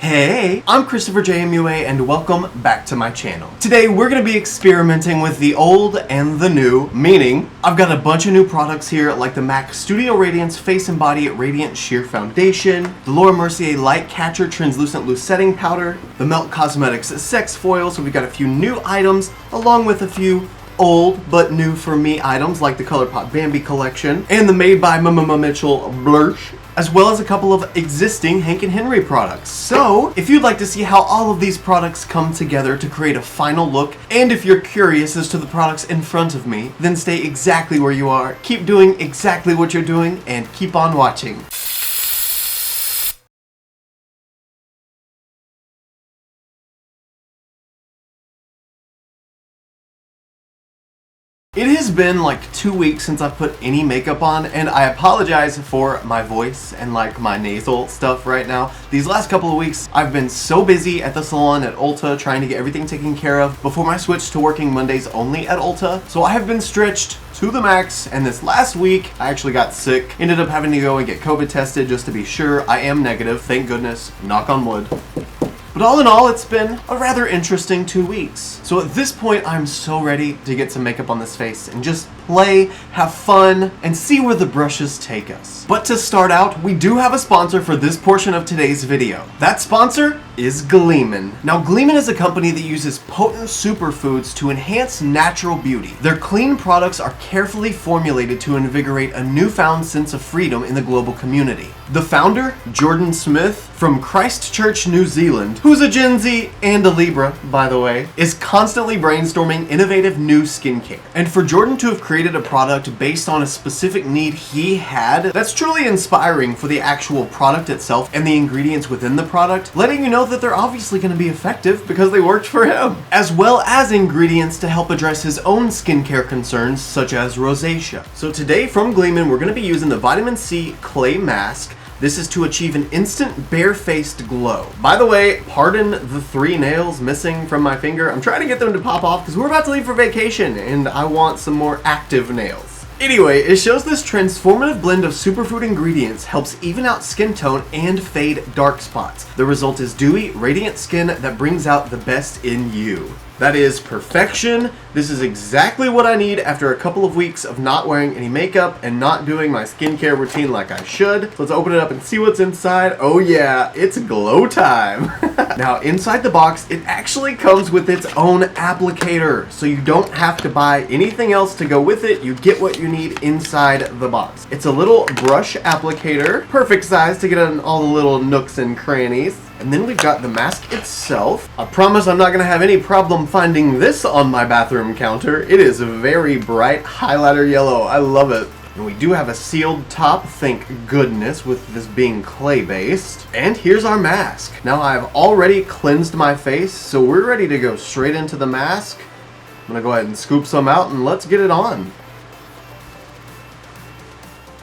Hey, I'm ChristopherJMUA and welcome back to my channel. Today we're going to be experimenting with the old and the new, meaning I've got a bunch of new products here like the MAC Studio Radiance Face and Body Radiant Sheer Foundation, the Mercier Light Catcher Translucent Loose Setting Powder, the Midas Cosmetics Sex Foil, so we've got a few new items along with a few old but new for me items like the ColourPop Bambi collection and the Made by Mitchell Blush, as well as a couple of existing Hank & Henry products. So, if you'd like to see how all of these products come together to create a final look, and if you're curious as to the products in front of me, then stay exactly where you are, keep doing exactly what you're doing, and keep on watching. It has been like 2 weeks since I've put any makeup on, and I apologize for my voice and like my nasal stuff right now. These last couple of weeks, I've been so busy at the salon at Ulta trying to get everything taken care of before my switch to working Mondays only at Ulta. So I have been stretched to the max, and this last week, I actually got sick. Ended up having to go and get COVID tested just to be sure. I am negative, thank goodness, knock on wood. But all in all, it's been a rather interesting 2 weeks. So at this point, I'm so ready to get some makeup on this face and just play, have fun, and see where the brushes take us. But to start out, we do have a sponsor for this portion of today's video. That sponsor is Gleamin. Now, Gleamin is a company that uses potent superfoods to enhance natural beauty. Their clean products are carefully formulated to invigorate a newfound sense of freedom in the global community. The founder, Jordan Smith, from Christchurch, New Zealand, who's a Gen Z and a Libra, by the way, is constantly brainstorming innovative new skincare. And for Jordan to have created a product based on a specific need he had, that's truly inspiring for the actual product itself and the ingredients within the product, letting you know that they're obviously going to be effective because they worked for him, as well as ingredients to help address his own skincare concerns such as rosacea. So today from Gleamin, we're going to be using the Vitamin C Clay Mask. This is to achieve an instant bare-faced glow. By the way, pardon the 3 nails missing from my finger. I'm trying to get them to pop off because we're about to leave for vacation and I want some more active nails. Anyway, it shows this transformative blend of superfood ingredients helps even out skin tone and fade dark spots. The result is dewy, radiant skin that brings out the best in you. That is perfection. This is exactly what I need after a couple of weeks of not wearing any makeup and not doing my skincare routine like I should. Let's open it up and see what's inside. Oh yeah, it's glow time. Now inside the box, it actually comes with its own applicator. So you don't have to buy anything else to go with it. You get what you need inside the box. It's a little brush applicator, perfect size to get in all the little nooks and crannies. And then we've got the mask itself. I promise I'm not going to have any problem finding this on my bathroom counter. It is a very bright highlighter yellow. I love it. And we do have a sealed top, thank goodness, with this being clay-based. And here's our mask. Now I've already cleansed my face, so we're ready to go straight into the mask. I'm going to go ahead and scoop some out and let's get it on.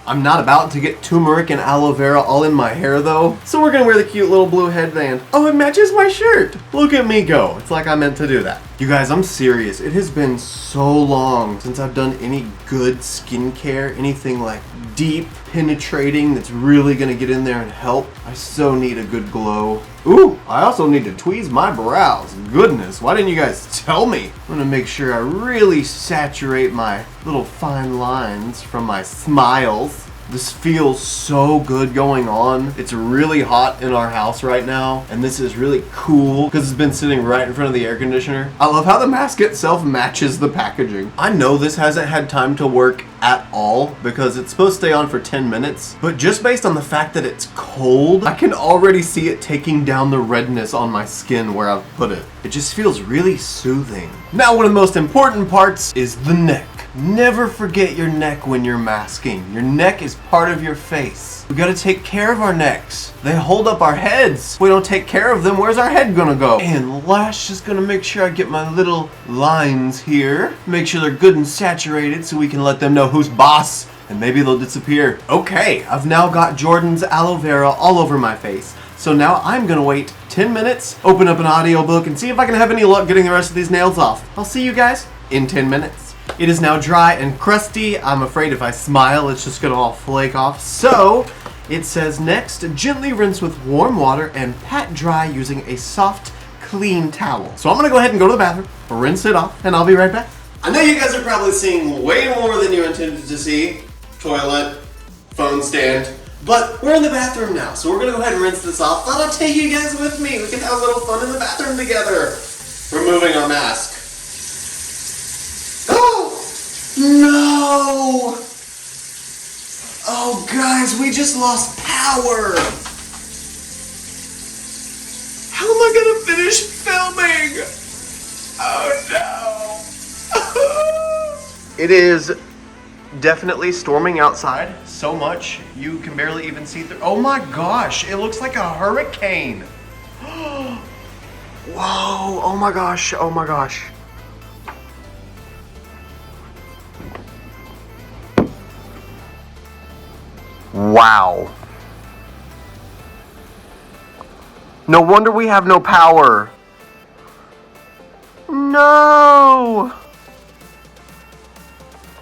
I'm not about to get turmeric and aloe vera all in my hair though, so we're gonna wear the cute little blue headband. Oh, it matches my shirt! Look at me go. It's like I meant to do that. You guys, I'm serious. It has been so long since I've done any good skincare, anything like deep, penetrating that's really gonna get in there and help. I so need a good glow. Ooh, I also need to tweeze my brows. Goodness, why didn't you guys tell me? I'm gonna make sure I really saturate my little fine lines from my smiles. This feels so good going on. It's really hot in our house right now, and this is really cool because it's been sitting right in front of the air conditioner. I love how the mask itself matches the packaging. I know this hasn't had time to work at all because it's supposed to stay on for 10 minutes, but just based on the fact that it's cold, I can already see it taking down the redness on my skin where I've put it. It just feels really soothing. Now, one of the most important parts is the neck. Never forget your neck when you're masking. Your neck is part of your face. We gotta take care of our necks. They hold up our heads. If we don't take care of them, where's our head gonna go? And last, just gonna make sure I get my little lines here. Make sure they're good and saturated so we can let them know who's boss, and maybe they'll disappear. Okay, I've now got Jordan's aloe vera all over my face. So now I'm gonna wait 10 minutes, open up an audiobook, and see if I can have any luck getting the rest of these nails off. I'll see you guys in 10 minutes. It is now dry and crusty. I'm afraid if I smile, it's just gonna all flake off. So It says next, gently rinse with warm water and pat dry using a soft, clean towel. So I'm gonna go ahead and go to the bathroom, rinse it off, and I'll be right back. I know you guys are probably seeing way more than you intended to see. Toilet, phone stand, but we're in the bathroom now, so we're gonna go ahead and rinse this off. Thought I'd take you guys with me. We can have a little fun in the bathroom together. Removing our mask. Oh, no! Oh guys, we just lost power. How am I gonna finish filming? Oh no. It is definitely storming outside so much you can barely even see through. Oh my gosh, it looks like a hurricane. Whoa, oh my gosh, oh my gosh. Wow. No wonder we have no power. No.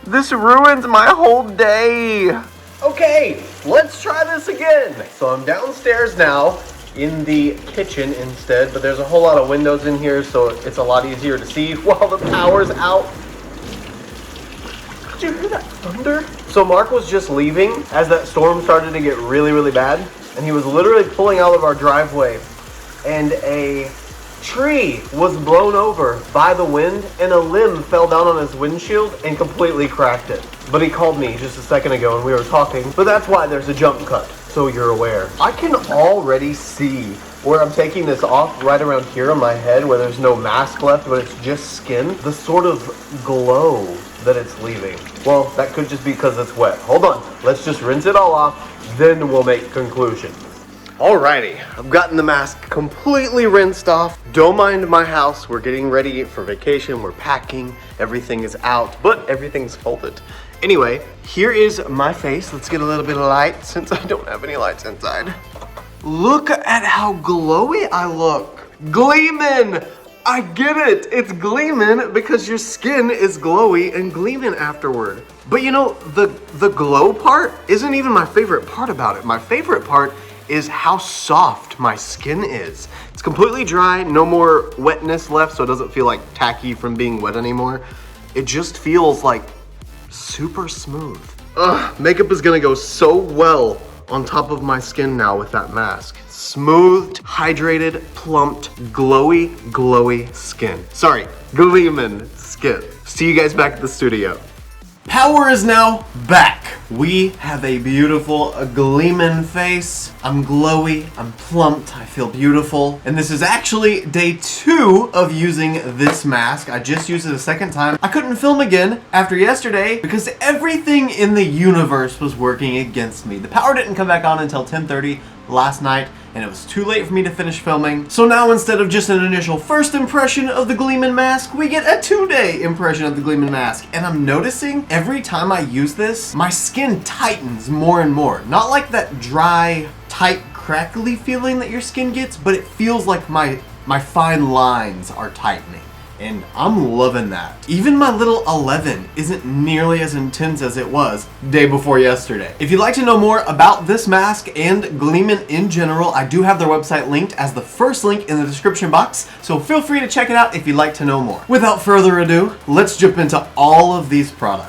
This ruins my whole day. Okay, let's try this again. So I'm downstairs now in the kitchen instead, but there's a whole lot of windows in here, so it's a lot easier to see while the power's out. Did you hear that thunder? So Mark was just leaving as that storm started to get really, really bad, and he was literally pulling out of our driveway, and a tree was blown over by the wind, and a limb fell down on his windshield and completely cracked it. But he called me just a second ago and we were talking, but that's why there's a jump cut, so you're aware. I can already see where I'm taking this off right around here on my head where there's no mask left, but it's just skin. The sort of glow that it's leaving. Well, that could just be because it's wet. Hold on, let's just rinse it all off, then we'll make conclusions. Alrighty, I've gotten the mask completely rinsed off. Don't mind my house, we're getting ready for vacation, we're packing, everything is out, but everything's folded. Anyway, here is my face. Let's get a little bit of light since I don't have any lights inside. Look at how glowy I look. Gleamin! I get it, it's Gleamin because your skin is glowy and gleaming afterward. But you know, the glow part isn't even my favorite part about it. My favorite part is how soft my skin is. It's completely dry, no more wetness left, so it doesn't feel like tacky from being wet anymore. It just feels like super smooth. Ugh, makeup is gonna go so well on top of my skin now with that mask. Smoothed, hydrated, plumped, glowy, glowy skin. Sorry, Gleamin skin. See you guys back at the studio. Power is now back. We have a beautiful Gleamin face. I'm glowy, I'm plumped, I feel beautiful. And this is actually day 2 of using this mask. I just used it a second time. I couldn't film again after yesterday because everything in the universe was working against me. The power didn't come back on until 10:30 last night, and it was too late for me to finish filming. So now instead of just an initial first impression of the Gleamin mask, we get a 2-day impression of the Gleamin mask. And I'm noticing every time I use this, my skin tightens more and more. Not like that dry, tight, crackly feeling that your skin gets, but it feels like my fine lines are tightening. And I'm loving that. Even my little 11 isn't nearly as intense as it was day before yesterday. If you'd like to know more about this mask and Gleamin in general, I do have their website linked as the first link in the description box, so feel free to check it out if you'd like to know more. Without further ado, let's jump into all of these products.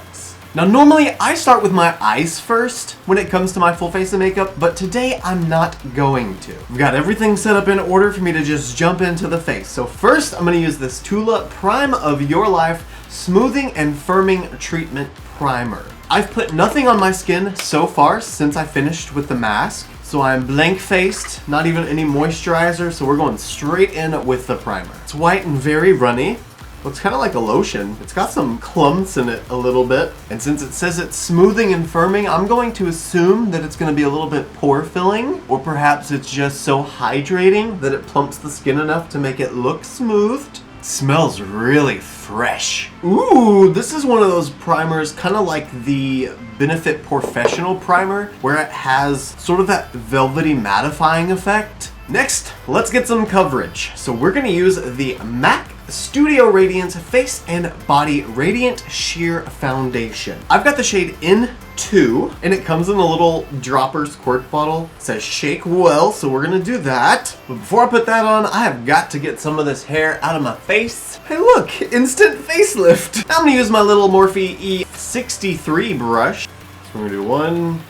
Now normally I start with my eyes first when it comes to my full face of makeup, but today I'm not going to. I've got everything set up in order for me to just jump into the face. So first I'm going to use this Tula Prime of Your Life Smoothing and Firming Treatment Primer. I've put nothing on my skin so far since I finished with the mask. So I'm blank faced, not even any moisturizer, so we're going straight in with the primer. It's white and very runny. Looks kind of like a lotion. It's got some clumps in it a little bit. And since it says it's smoothing and firming, I'm going to assume that it's going to be a little bit pore filling, or perhaps it's just so hydrating that it plumps the skin enough to make it look smoothed. Smells really fresh. Ooh, this is one of those primers kind of like the Benefit Professional Primer, where it has sort of that velvety mattifying effect. Next, let's get some coverage. So we're going to use the MAC Studio Radiance Face and Body Radiant Sheer Foundation. I've got the shade N2, and it comes in a little dropper squirt bottle. It says shake well, so we're gonna do that. But before I put that on, I have got to get some of this hair out of my face. Hey look, instant facelift. Now I'm gonna use my little Morphe E63 brush. So we're gonna do 1,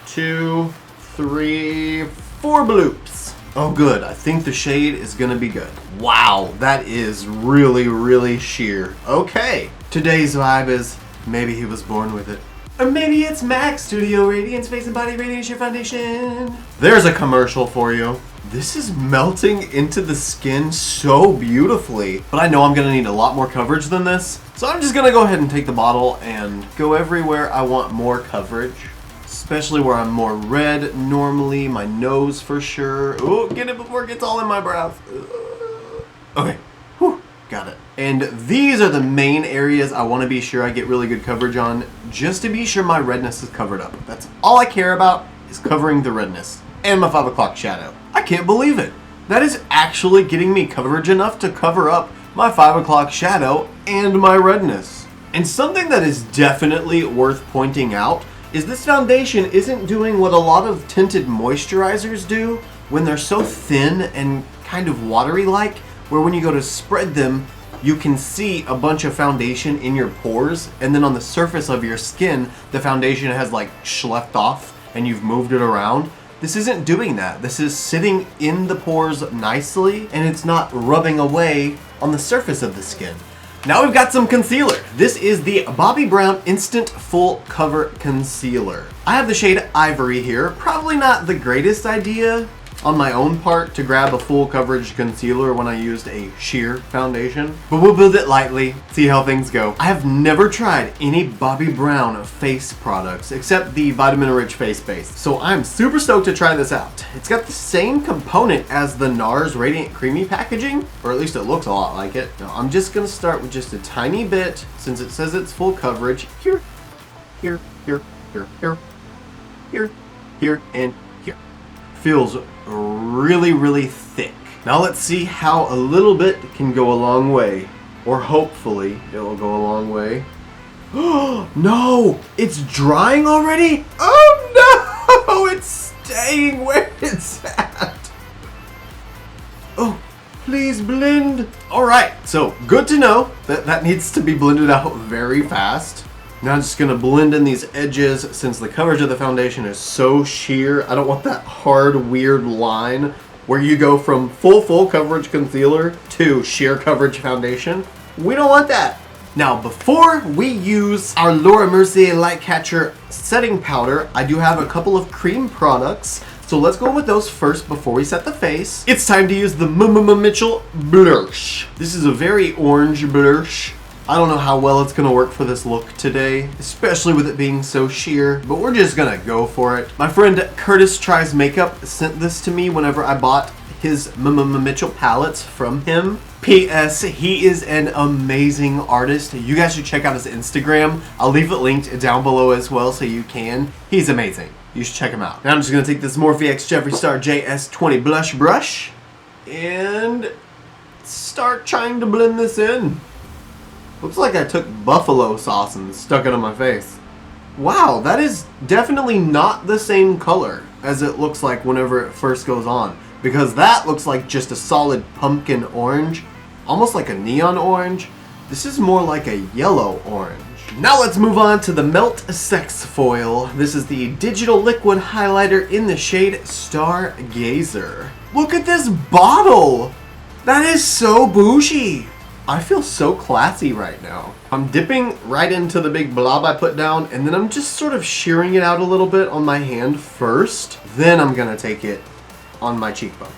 2, 3, 4 bloops. Oh good, I think the shade is gonna be good. Wow, that is really, really sheer. Okay, today's vibe is maybe he was born with it. Or maybe it's MAC Studio Radiance Face and Body Radiant Sheer Foundation. There's a commercial for you. This is melting into the skin so beautifully, but I know I'm gonna need a lot more coverage than this. So I'm just gonna go ahead and take the bottle and go everywhere I want more coverage. Especially where I'm more red normally, my nose for sure. Oh, get it before it gets all in my brows. Okay, whew, got it. And these are the main areas I want to be sure I get really good coverage on, just to be sure my redness is covered up. That's all I care about, is covering the redness. And my 5 o'clock shadow. I can't believe it. That is actually getting me coverage enough to cover up my 5 o'clock shadow and my redness. And something that is definitely worth pointing out is this foundation isn't doing what a lot of tinted moisturizers do when they're so thin and kind of watery like, where when you go to spread them, you can see a bunch of foundation in your pores, and then on the surface of your skin, the foundation has like schlepped off and you've moved it around. This isn't doing that. This is sitting in the pores nicely, and it's not rubbing away on the surface of the skin. Now we've got some concealer. This is the Bobbi Brown Instant Full Cover Concealer. I have the shade Ivory here. Probably not the greatest idea on my own part to grab a full coverage concealer when I used a sheer foundation, but we'll build it lightly, see how things go. I have never tried any Bobbi Brown face products except the Vitamin Rich Face Base, so I'm super stoked to try this out. It's got the same component as the NARS Radiant Creamy packaging, or at least it looks a lot like it. Now I'm just gonna start with just a tiny bit, since it says it's full coverage. Here, here, here, here, here, here, here, and here. Feels really, really thick. Now let's see how a little bit can go a long way. Or hopefully it will go a long way. Oh no! It's drying already? Oh no! It's staying where it's at. Oh, please blend. Alright, so good to know that that needs to be blended out very fast. Now I'm just gonna blend in these edges since the coverage of the foundation is so sheer. I don't want that hard, weird line where you go from full coverage concealer to sheer coverage foundation. We don't want that. Now, before we use our Laura Mercier Light Catcher setting powder, I do have a couple of cream products. So let's go with those first before we set the face. It's time to use the Mitchell blush. This is a very orange blush. I don't know how well it's gonna work for this look today, especially with it being so sheer, but we're just gonna go for it. My friend Curtis Tries Makeup sent this to me whenever I bought his Mitchell palettes from him. P.S. He is an amazing artist. You guys should check out his Instagram. I'll leave it linked down below as well so you can. He's amazing. You should check him out. Now I'm just gonna take this Morphe X Jeffree Star JS20 blush brush and start trying to blend this in. Looks like I took buffalo sauce and stuck it on my face. Wow, that is definitely not the same color as it looks like whenever it first goes on, because that looks like just a solid pumpkin orange, almost like a neon orange. This is more like a yellow orange. Now let's move on to the Melt Sex Foil. This is the digital liquid highlighter in the shade Stargazer. Look at this bottle! That is so bougie! I feel so classy right now. I'm dipping right into the big blob I put down, and then I'm just sort of shearing it out a little bit on my hand first. Then I'm gonna take it on my cheekbones.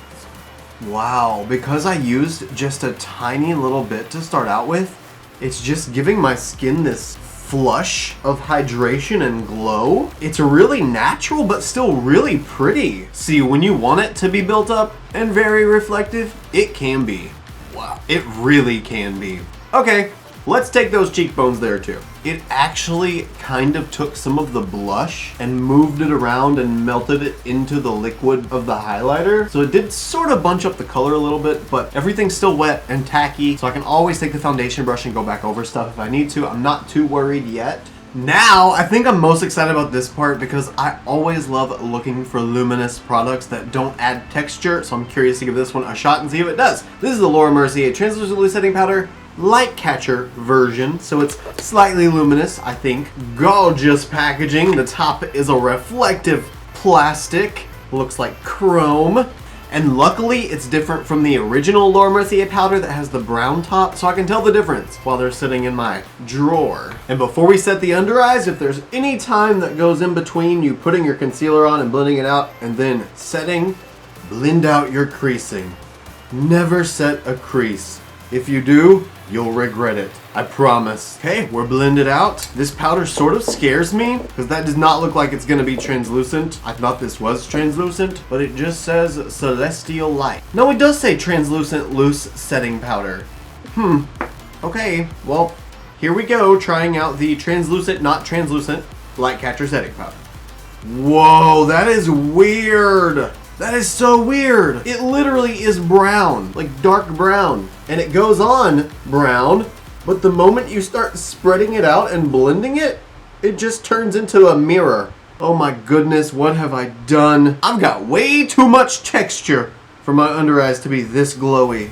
Wow, because I used just a tiny little bit to start out with, it's just giving my skin this flush of hydration and glow. It's really natural, but still really pretty. See, when you want it to be built up and very reflective, it can be. Wow, it really can be. Okay, Let's take those cheekbones there too. It actually kind of took some of the blush and moved it around and melted it into the liquid of the highlighter. So it did sort of bunch up the color a little bit, but everything's still wet and tacky. So I can always take the foundation brush and go back over stuff if I need to. I'm not too worried yet. Now, I think I'm most excited about this part because I always love looking for luminous products that don't add texture, so I'm curious to give this one a shot and see if it does. This is the Laura Mercier Translucent Loose Setting Powder Light Catcher version, so it's slightly luminous, I think. Gorgeous packaging. The top is a reflective plastic, looks like chrome. And luckily, it's different from the original Laura Mercier powder that has the brown top, so I can tell the difference while they're sitting in my drawer. And before we set the under eyes, if there's any time that goes in between you putting your concealer on and blending it out and then setting, blend out your creasing. Never set a crease. If you do, you'll regret it. I promise. Okay, we're blended out. This powder sort of scares me because that does not look like it's gonna be translucent. I thought this was translucent, but it just says Celestial Light. No, it does say translucent loose setting powder. Okay, well, here we go, trying out the translucent, not translucent, light catcher setting powder. Whoa, that is weird. That is so weird. It literally is brown, like dark brown. And it goes on brown, but the moment you start spreading it out and blending it, it just turns into a mirror. Oh my goodness, what have I done? I've got way too much texture for my under eyes to be this glowy.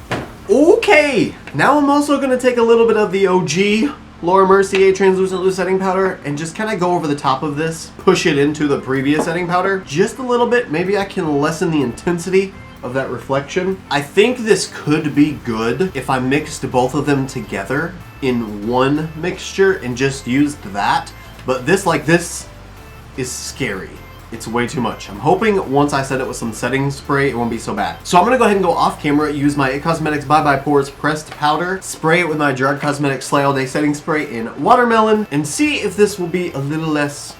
Okay, now I'm also gonna take a little bit of the OG Laura Mercier Translucent Loose Setting Powder and just kind of go over the top of this, push it into the previous setting powder just a little bit. Maybe I can lessen the intensity of that reflection. I think this could be good if I mixed both of them together in one mixture and just used that, but this is scary. It's way too much. I'm hoping once I set it with some setting spray, it won't be so bad. So I'm gonna go ahead and go off camera, use my IT Cosmetics Bye Bye Pores pressed powder, spray it with my Gerard Cosmetics Slay All Day setting spray in Watermelon, and see if this will be a little less.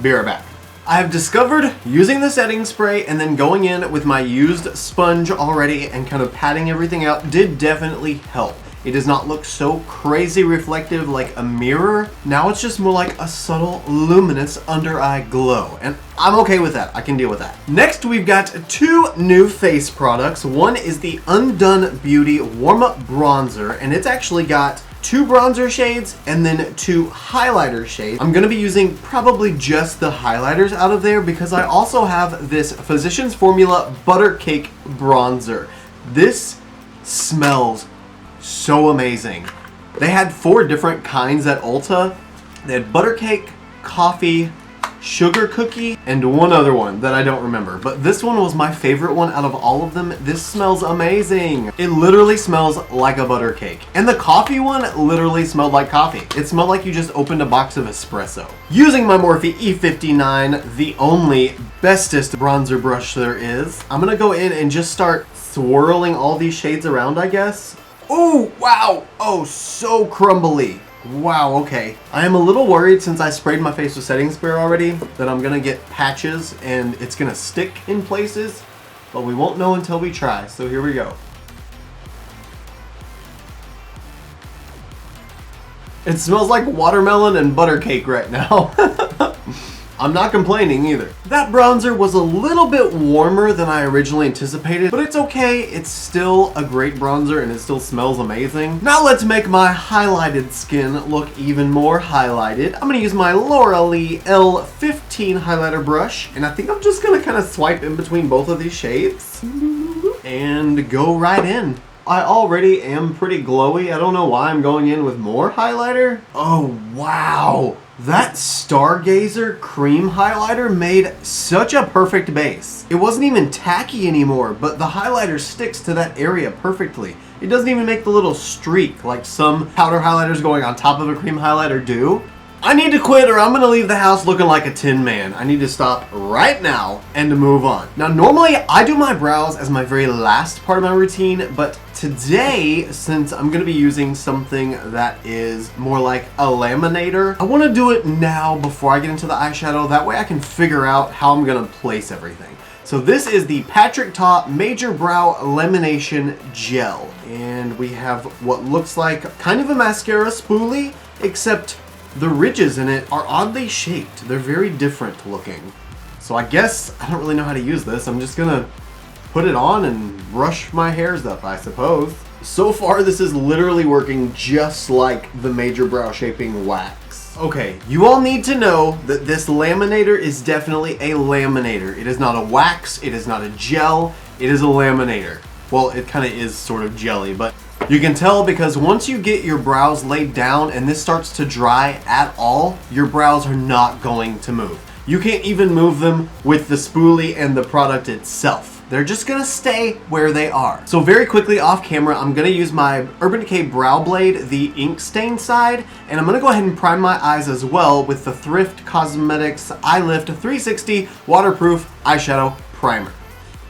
Be right back. I have discovered using the setting spray and then going in with my used sponge already and kind of patting everything out did definitely help. It does not look so crazy reflective like a mirror. Now it's just more like a subtle, luminous under eye glow. And I'm okay with that. I can deal with that. Next, we've got two new face products. One is the Undone Beauty Warm Up Bronzer, and it's actually got two bronzer shades and then two highlighter shades. I'm gonna be using probably just the highlighters out of there because I also have this Physicians Formula Butter Cake Bronzer. This smells so amazing. They had 4 different kinds at Ulta. They had butter cake, coffee, sugar cookie, and one other one that I don't remember. But this one was my favorite one out of all of them. This smells amazing. It literally smells like a butter cake. And the coffee one literally smelled like coffee. It smelled like you just opened a box of espresso. Using my Morphe E59, the only bestest bronzer brush there is, I'm gonna go in and just start swirling all these shades around, I guess. Oh, wow. Oh, so crumbly. Wow, okay. I am a little worried since I sprayed my face with setting spray already that I'm gonna get patches and it's gonna stick in places, but we won't know until we try. So here we go. It smells like watermelon and butter cake right now. I'm not complaining either. That bronzer was a little bit warmer than I originally anticipated, but it's okay. It's still a great bronzer and it still smells amazing. Now let's make my highlighted skin look even more highlighted. I'm gonna use my Laura Lee L15 highlighter brush, and I think I'm just gonna kind of swipe in between both of these shades and go right in. I already am pretty glowy. I don't know why I'm going in with more highlighter. Oh, wow. That Stargazer cream highlighter made such a perfect base. It wasn't even tacky anymore, but the highlighter sticks to that area perfectly. It doesn't even make the little streak like some powder highlighters going on top of a cream highlighter do. I need to quit or I'm gonna leave the house looking like a tin man. I need to stop right now and to move on. Now, normally I do my brows as my very last part of my routine, but today, since I'm gonna be using something that is more like a laminator, I wanna do it now before I get into the eyeshadow. That way I can figure out how I'm gonna place everything. So this is the Patrick Ta Major Brow Lamination Gel. And we have what looks like kind of a mascara spoolie, except the ridges in it are oddly shaped. They're very different looking. So I guess I don't really know how to use this. I'm just gonna put it on and brush my hairs up, I suppose. So far, this is literally working just like the Major Brow Shaping Wax. Okay, you all need to know that this laminator is definitely a laminator. It is not a wax, it is not a gel, it is a laminator. Well, it kind of is sort of jelly, but you can tell because once you get your brows laid down and this starts to dry at all, your brows are not going to move. You can't even move them with the spoolie and the product itself. They're just gonna stay where they are. So very quickly off camera, I'm gonna use my Urban Decay Brow Blade, the ink stain side, and I'm gonna go ahead and prime my eyes as well with the Thrift Cosmetics Eye Lift 360 Waterproof Eyeshadow Primer.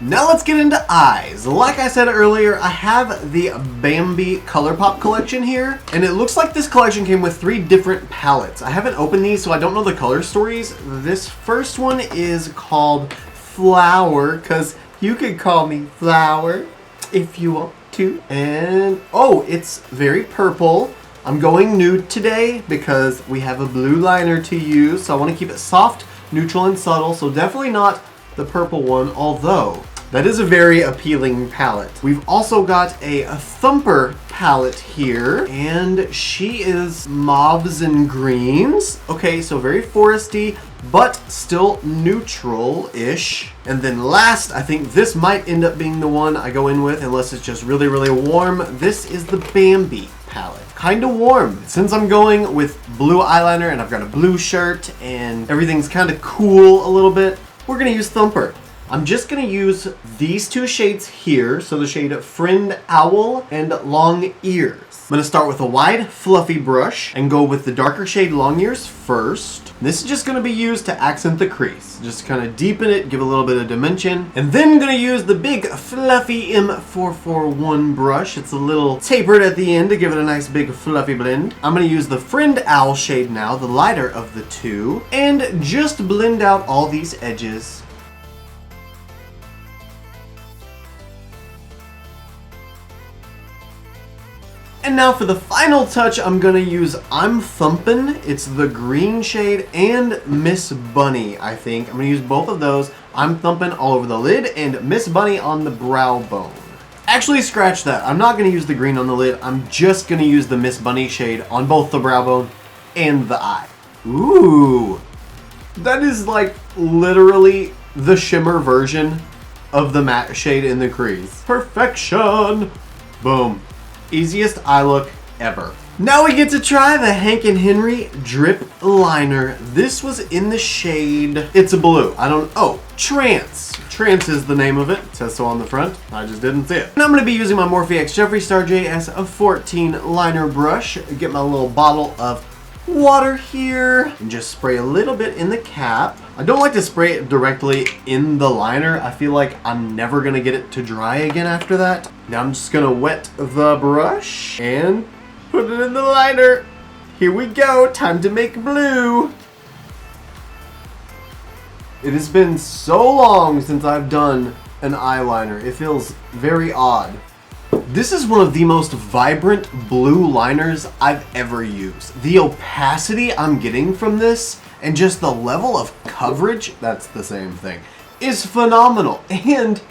Now let's get into eyes. Like I said earlier, I have the Bambi ColourPop collection here, and it looks like this collection came with 3 different palettes. I haven't opened these, so I don't know the color stories. This first one is called Flower, because you could call me Flower if you want to. And, oh, it's very purple. I'm going nude today because we have a blue liner to use, so I want to keep it soft, neutral, and subtle, so definitely not the purple one, although that is a very appealing palette. We've also got a Thumper palette here, and she is mauves and greens. Okay, so very foresty, but still neutral-ish. And then last, I think this might end up being the one I go in with, unless it's just really, really warm. This is the Bambi palette. Kind of warm. Since I'm going with blue eyeliner, and I've got a blue shirt, and everything kind of cool a little bit, we're gonna use Thumper. I'm just gonna use these 2 shades here, so the shade Friend Owl and Long Ears. I'm gonna start with a wide, fluffy brush and go with the darker shade Long Ears first. This is just gonna be used to accent the crease. Just kind of deepen it, give a little bit of dimension. And then I'm gonna use the big, fluffy M441 brush. It's a little tapered at the end to give it a nice, big, fluffy blend. I'm gonna use the Friend Owl shade now, the lighter of the 2, and just blend out all these edges. And now for the final touch, I'm gonna use I'm Thumpin'. It's the green shade and Miss Bunny, I think. I'm gonna use both of those. I'm Thumpin' all over the lid and Miss Bunny on the brow bone. Actually, scratch that. I'm not gonna use the green on the lid. I'm just gonna use the Miss Bunny shade on both the brow bone and the eye. Ooh. That is like literally the shimmer version of the matte shade in the crease. Perfection. Boom. Easiest eye look ever. Now we get to try the Hank & Henry Drip Liner. This was in the shade, it's a blue. Trance. Trance is the name of it. It says so on the front. I just didn't see it. And I'm going to be using my Morphe X Jeffree Star JS14 liner brush. Get my little bottle of water here and just spray a little bit in the cap. I don't like to spray it directly in the liner. I feel like I'm never gonna get it to dry again after that. Now I'm just gonna wet the brush and put it in the liner. Here we go, time to make blue. It has been so long since I've done an eyeliner. It feels very odd. This is one of the most vibrant blue liners I've ever used. The opacity I'm getting from this and just the level of coverage, that's the same thing, is phenomenal. And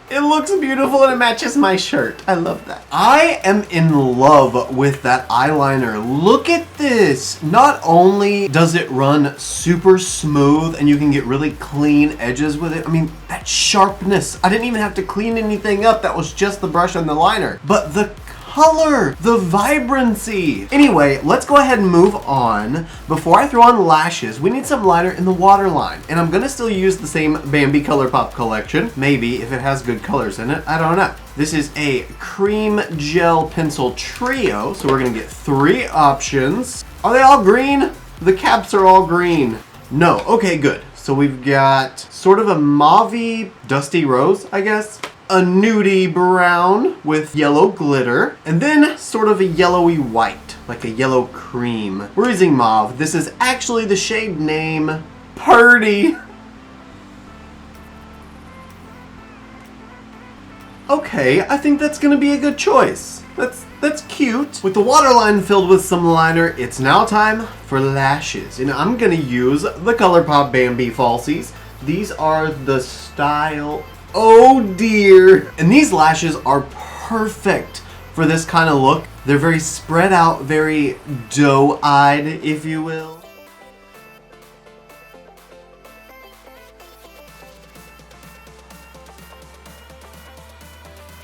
it looks beautiful and it matches my shirt. I love that. I am in love with that eyeliner. Look at this. Not only does it run super smooth and you can get really clean edges with it. I mean, that sharpness. I didn't even have to clean anything up. That was just the brush and the liner. But the color, the vibrancy. Anyway, let's go ahead and move on. Before I throw on lashes, we need some liner in the waterline. And I'm gonna still use the same Bambi ColourPop collection. Maybe, if it has good colors in it, I don't know. This is a cream gel pencil trio, so we're gonna get 3 options. Are they all green? The caps are all green. No, okay, good. So we've got sort of a mauve-y, dusty rose, I guess. A nudie brown with yellow glitter. And then sort of a yellowy white, like a yellow cream. We're using mauve. This is actually the shade name Purdy. Okay, I think that's gonna be a good choice. That's cute. With the waterline filled with some liner, it's now time for lashes. And I'm gonna use the ColourPop Bambi Falsies. These are the style, oh dear. And these lashes are perfect for this kind of look. They're very spread out, very doe-eyed, if you will.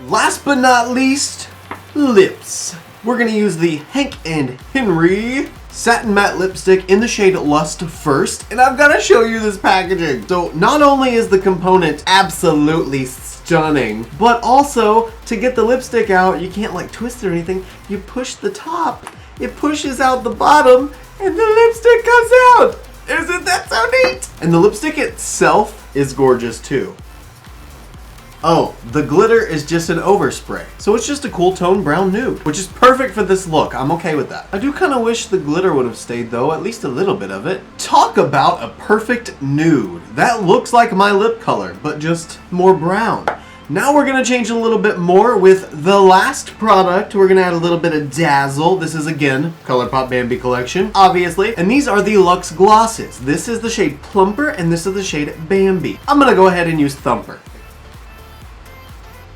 Last but not least, lips. We're gonna use the Hank and Henry Satin Matte Lipstick in the shade Lust First, and I've gotta show you this packaging. So not only is the component absolutely stunning, but also to get the lipstick out, you can't like twist it or anything. You push the top, it pushes out the bottom, and the lipstick comes out. Isn't that so neat? And the lipstick itself is gorgeous too. Oh, the glitter is just an overspray. So it's just a cool tone brown nude, which is perfect for this look. I'm okay with that. I do kind of wish the glitter would have stayed though, at least a little bit of it. Talk about a perfect nude. That looks like my lip color, but just more brown. Now we're gonna change a little bit more with the last product. We're gonna add a little bit of dazzle. This is again, ColourPop Bambi collection, obviously. And these are the Luxe Glosses. This is the shade Plumper and this is the shade Bambi. I'm gonna go ahead and use Thumper.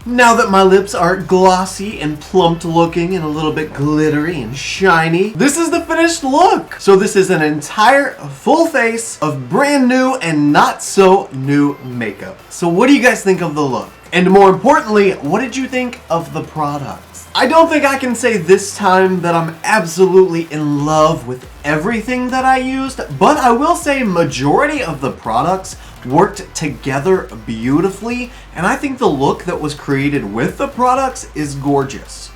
Now that my lips are glossy and plumped looking and a little bit glittery and shiny, this is the finished look. So this is an entire full face of brand new and not so new makeup. So what do you guys think of the look? And more importantly, what did you think of the products? I don't think I can say this time that I'm absolutely in love with everything that I used, but I will say majority of the products worked together beautifully, and I think the look that was created with the products is gorgeous.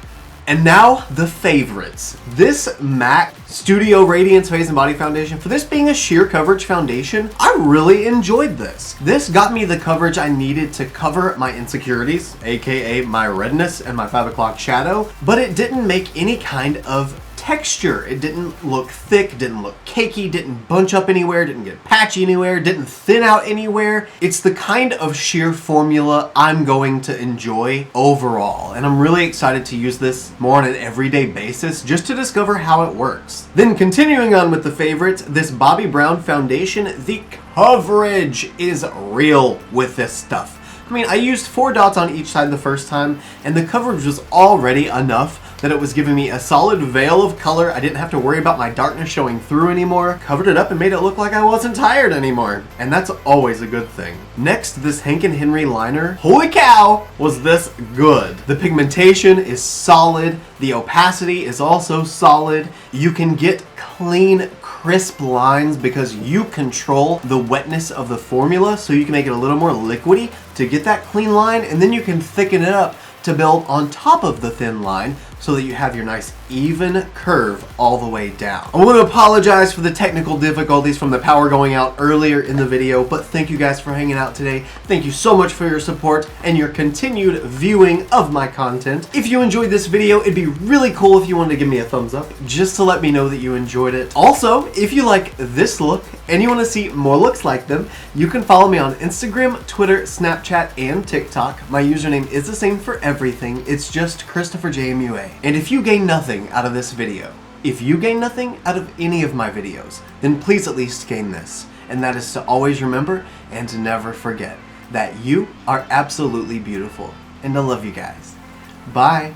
And now, the favorites. This MAC Studio Radiance Face and Body Foundation, for this being a sheer coverage foundation, I really enjoyed this. This got me the coverage I needed to cover my insecurities, aka my redness and my 5 o'clock shadow, but it didn't make any kind of texture. It didn't look thick, didn't look cakey, didn't bunch up anywhere, didn't get patchy anywhere, didn't thin out anywhere. It's the kind of sheer formula I'm going to enjoy overall, and I'm really excited to use this more on an everyday basis just to discover how it works. Then continuing on with the favorites, this Bobbi Brown foundation, the coverage is real with this stuff. I mean, I used 4 dots on each side the first time, and the coverage was already enough that it was giving me a solid veil of color. I didn't have to worry about my darkness showing through anymore. Covered it up and made it look like I wasn't tired anymore. And that's always a good thing. Next, this Hank and Henry liner. Holy cow, was this good. The pigmentation is solid. The opacity is also solid. You can get clean, crisp lines because you control the wetness of the formula, so you can make it a little more liquidy to get that clean line, and then you can thicken it up to build on top of the thin line so that you have your nice even curve all the way down. I want to apologize for the technical difficulties from the power going out earlier in the video, but thank you guys for hanging out today. Thank you so much for your support and your continued viewing of my content. If you enjoyed this video, it'd be really cool if you wanted to give me a thumbs up just to let me know that you enjoyed it. Also, if you like this look and you want to see more looks like them, you can follow me on Instagram, Twitter, Snapchat, and TikTok. My username is the same for everything. It's just ChristopherJMUA. And if you gain nothing out of this video, if you gain nothing out of any of my videos, then please at least gain this. And that is to always remember and to never forget that you are absolutely beautiful. And I love you guys. Bye.